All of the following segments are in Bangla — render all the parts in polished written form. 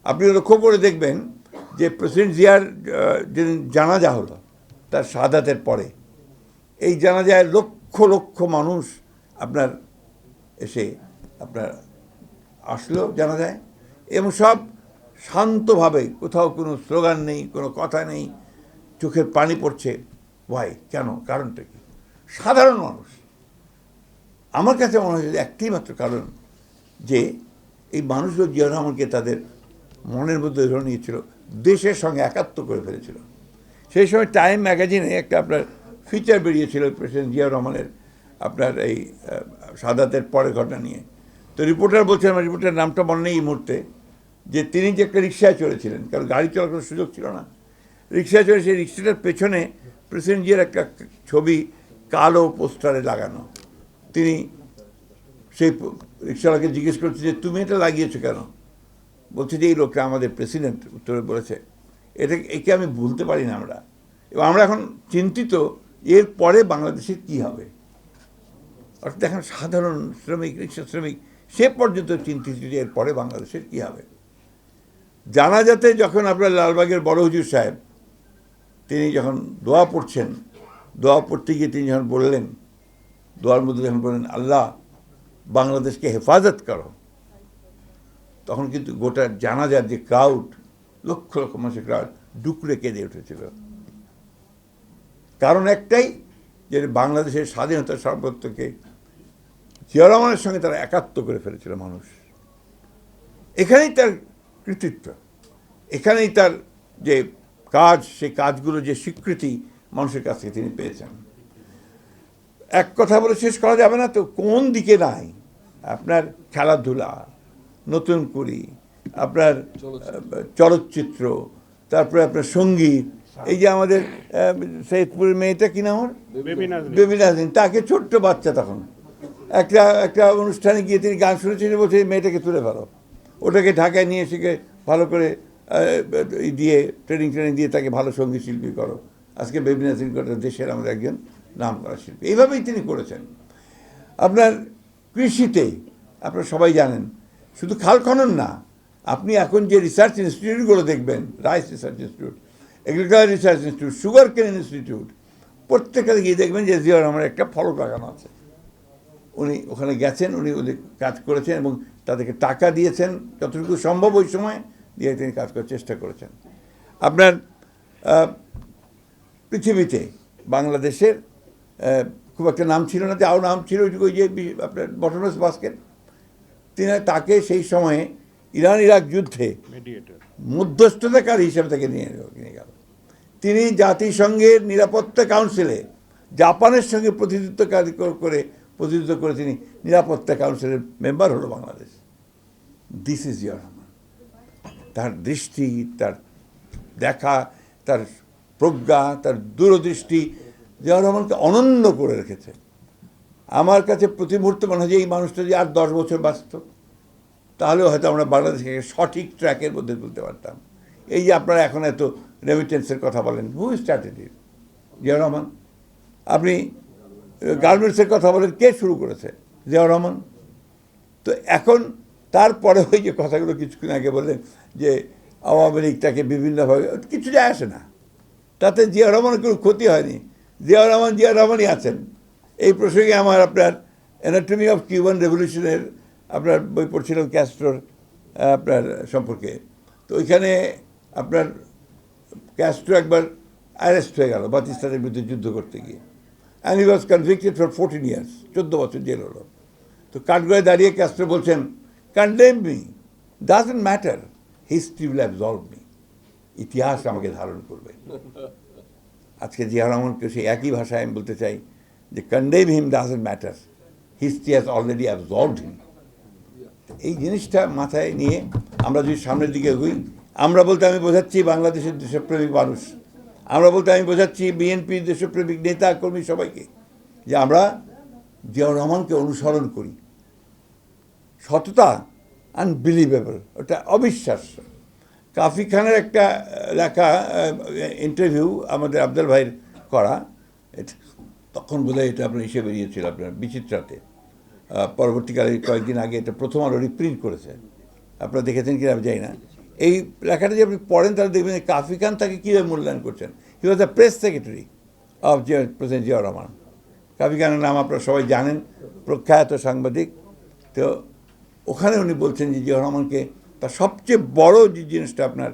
আপনি লক্ষ্য করে দেখবেন যে প্রেসিডেন্ট জিয়ার যেদিন জানাজা হলো তার শাহাদাতের পরে, এই জানাজায় লক্ষ লক্ষ মানুষ আপনার এসে আপনার আসলো জানাজায়, এবং সব শান্তভাবে, কোথাও কোনো স্লোগান নেই, কোনো কথা নেই, চোখের পানি পড়ছে। ভাই কেন? কারণটা কি? সাধারণ মানুষ। আমার কাছে মনে হয় একটাই মাত্র কারণ, যে এই মানুষগুলো জিয়া রহমানকে তাদের মনের মধ্যে ধরে নিয়েছিল, দেশের সঙ্গে একাত্ম করে ফেলেছিল। সেই সময় টাইম ম্যাগাজিনে একটা আপনার ফিচার বেরিয়েছিল প্রেসিডেন্ট জিয়া রহমানের আপনার এই শাহাদাতের পরের ঘটনা নিয়ে। তো রিপোর্টার বলছেন, আমার রিপোর্টার নামটা মনে নেই এই মুহূর্তে, যে তিনি যে একটা রিক্সায় চড়েছিলেন, কারণ গাড়ি চলার কোনো সুযোগ ছিল না, রিক্সায় চড়ে সেই রিক্সাটার পেছনে প্রেসিডেন্ট জিয়ার একটা ছবি কালো পোস্টারে লাগানো। তিনি সেই রিক্সাওয়ালাকে জিজ্ঞেস করছে যে তুমি এটা লাগিয়েছো কেন? বলছে যে এই লোকটা আমাদের প্রেসিডেন্ট। উত্তরে বলেছে একে আমি ভুলতে পারি না আমরা, এবং আমরা এখন চিন্তিত এর পরে বাংলাদেশের কী হবে। অর্থাৎ এখন সাধারণ শ্রমিক, রিক্সা শ্রমিক, সে পর্যন্ত চিন্তিত যে এর পরে বাংলাদেশের কী হবে। জানাজাতে যখন আপনার লালবাগের বড় হুজুর সাহেব তিনি যখন দোয়া পড়ছেন, দোয়া পড়তে গিয়ে তিনি যখন বললেন, দোয়ার মধ্যে যখন বললেন আল্লাহ বাংলাদেশকে হেফাজত করো, তখন কিন্তু গোটা জানাজার যে ক্রাউড, লক্ষ লক্ষ মানুষের ক্রাউড ডুকরে কেঁদে উঠেছিল। কারণ একটাই, যে বাংলাদেশের স্বাধীনতার সার্বত্বকে জিয়া রহমানের সঙ্গে তারা একাত্ম করে ফেলেছিল মানুষ। এখানেই তার কৃতিত্ব, এখানেই তার যে কাজ, সেই কাজগুলো যে স্বীকৃতি মানুষের কাছ থেকে তিনি পেয়েছেন। এক কথা বলে শেষ করা যাবে না, তো কোন দিকে নাই আপনার খেলাধুলা, নতুন করি, আপনার চলচ্চিত্র, তারপরে আপনার সঙ্গীত। এই যে আমাদের সৈয়দপুরের মেয়েটা কি নাম, বেবি নাজনীন, তাকে ছোট্ট বাচ্চা তখন একটা অনুষ্ঠানে গিয়ে তিনি গান শুনেছেন, বলছে এই মেয়েটাকে তুলে ফেলো, ওটাকে ঢাকায় নিয়ে এসে ভালো করে দিয়ে ট্রেনিং দিয়ে তাকে ভালো সঙ্গীত শিল্পী করো। আজকে বেবি নাজনীন গোটা দেশের আমাদের একজন নাম করা শিল্পী। এইভাবেই তিনি করেছেন। আপনার কৃষিতে আপনারা সবাই জানেন, শুধু খাল খনন না, আপনি এখন যে রিসার্চ ইনস্টিটিউটগুলো দেখবেন, rice research institute, agriculture research institute, sugar কেন ইনস্টিটিউট, প্রত্যেকটা গিয়ে দেখবেন যে জিয়া রহমানের একটা ফলক লাগানো আছে। উনি ওখানে গেছেন, উনি ওদের কাজ করেছেন এবং তাদেরকে টাকা দিয়েছেন যতটুকু সম্ভব ওই সময় দিয়ে তিনি কাজ করার চেষ্টা করেছেন। আপনার পৃথিবীতে বাংলাদেশের খুব একটা নাম ছিল না, যাও নাম ছিল ওই যে আপনার বটনস বাস্কেট, তাকে সেই সময়ে ইরান ইরাক যুদ্ধে মধ্যস্থতাকারী হিসেবে তাকে নিয়ে গেল। তিনি জাতিসংঘের নিরাপত্তা কাউন্সিলে জাপানের সঙ্গে প্রতিনিধিত্ব করে তিনি নিরাপত্তা কাউন্সিলের মেম্বার হলো বাংলাদেশ। This is Zia Rahman. তার দৃষ্টি, তার দেখা, তার প্রজ্ঞা, তার দূরদৃষ্টি জিয়া রহমানকে অনন্য করে রেখেছে। আমার কাছে প্রতি মুহূর্তে মনে হয় যে এই মানুষটা যদি আর 10 বছর বাঁচত, তাহলেও হয়তো আমরা বাংলাদেশকে সঠিক ট্র্যাকের মধ্যে তুলতে পারতাম। এই যে আপনারা এখন এত রেমিটেন্সের কথা বলেন, who started it? Zia Rahman. আপনি গার্মেন্টসের কথা বলেন, কে শুরু করেছে? জিয়া রহমান। তো এখন তারপরে ওই যে কথাগুলো কিছুক্ষণ আগে বললেন যে আওয়ামী লীগ তাকে বিভিন্নভাবে, কিছু যায় আসে না, তাতে জিয়া রহমানের কোনো ক্ষতি হয়নি। জিয়া রহমানই আছেন। এই প্রসঙ্গে আমার আপনার অ্যানাটমি অফ কিউবান রেভলিউশনের আপনার বই পড়ছিলাম ক্যাস্ট্রোর আপনার সম্পর্কে। তো ওইখানে আপনার ক্যাস্ট্রো একবার অ্যারেস্ট হয়ে গেল বাতিস্তানের বিরুদ্ধে যুদ্ধ করতে গিয়ে, and he was convicted for 14 years, 14 বছর জেল হলো। তো কাঠগড়ায় দাঁড়িয়ে ক্যাস্ট্রো বলছেন, condemn me, doesn't matter, history will অ্যাবজলভ me, ইতিহাস আমাকে ধারণ করবে। আজকে জিয়া রহমানকে সেই একই ভাষায় আমি বলতে চাই যে condemn him doesn't matter, history has already absolved him. এই জিনিসটা মাথায় নিয়ে আমরা যদি সামনের দিকে এগোই, আমরা বলতে আমি বোঝাচ্ছি বাংলাদেশের দেশপ্রেমিক মানুষ, আমরা বলতে আমি বোঝাচ্ছি বিএনপির দেশপ্রেমিক নেতা কর্মী সবাইকে, যে আমরা জিয়া রহমানকে অনুসরণ করি। সততা আনবিলিভেবল, ওটা অবিশ্বাস্য। কাফি খানের একটা লেখা ইন্টারভিউ আমাদের আবদাল ভাইয়ের করা, তখন বোধহয় এটা আপনার হিসেবে বেরিয়েছিল আপনার বিচিত্রাতে, পরবর্তীকালে কয়েকদিন আগে এটা প্রথম আলো রিপ্রিন্ট করেছে, আপনারা দেখেছেন কিনা আমি জানি না। এই লেখাটা যদি আপনি পড়েন তাহলে দেখবেন যে কাফি খান তাকে কীভাবে মূল্যায়ন করছেন। He was the press secretary of president Ziaur Rahman. Kafi খানের নাম আপনারা সবাই জানেন, প্রখ্যাত সাংবাদিক। তো ওখানে উনি বলছেন যে জিয়াউর রহমানকে তার সবচেয়ে বড় যে জিনিসটা আপনার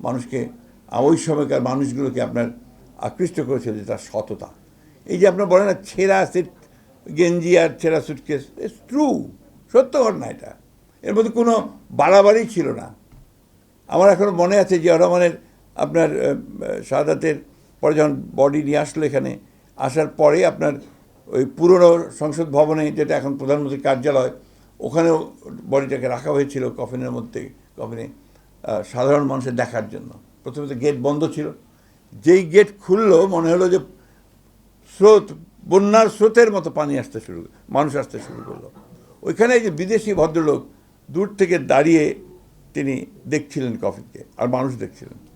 মানুষকে ওই সময়কার মানুষগুলোকে আপনার আকৃষ্ট করেছিল যে তার সততা। এই যে আপনার বলেন না ছেঁড়া সিট গেঞ্জি আর ছেঁড়া সুটকেস, ইটস ট্রু, সত্য ঘটনা এটা, এর মধ্যে কোনো বাড়াবাড়ি ছিল না। আমার এখনও মনে আছে জিয়াউর রহমানের আপনার শাহাদাতের পরে যখন বডি নিয়ে আসলো এখানে, আসার পরে আপনার ওই পুরনো সংসদ ভবনে, যেটা এখন প্রধানমন্ত্রীর কার্যালয়, ওখানেও বডিটাকে রাখা হয়েছিল কফিনের মধ্যে, কফিনে সাধারণ মানুষের দেখার জন্য। প্রথমে তো গেট বন্ধ ছিল, যেই গেট খুললো মনে হলো যে স্রোত, বন্যার স্রোতের মতো পানি আসতে শুরু, মানুষ আসতে শুরু করলো। ওইখানে যে বিদেশি ভদ্রলোক দূর থেকে দাঁড়িয়ে তিনি দেখছিলেন কফিনকে, আর মানুষ দেখছিলেন।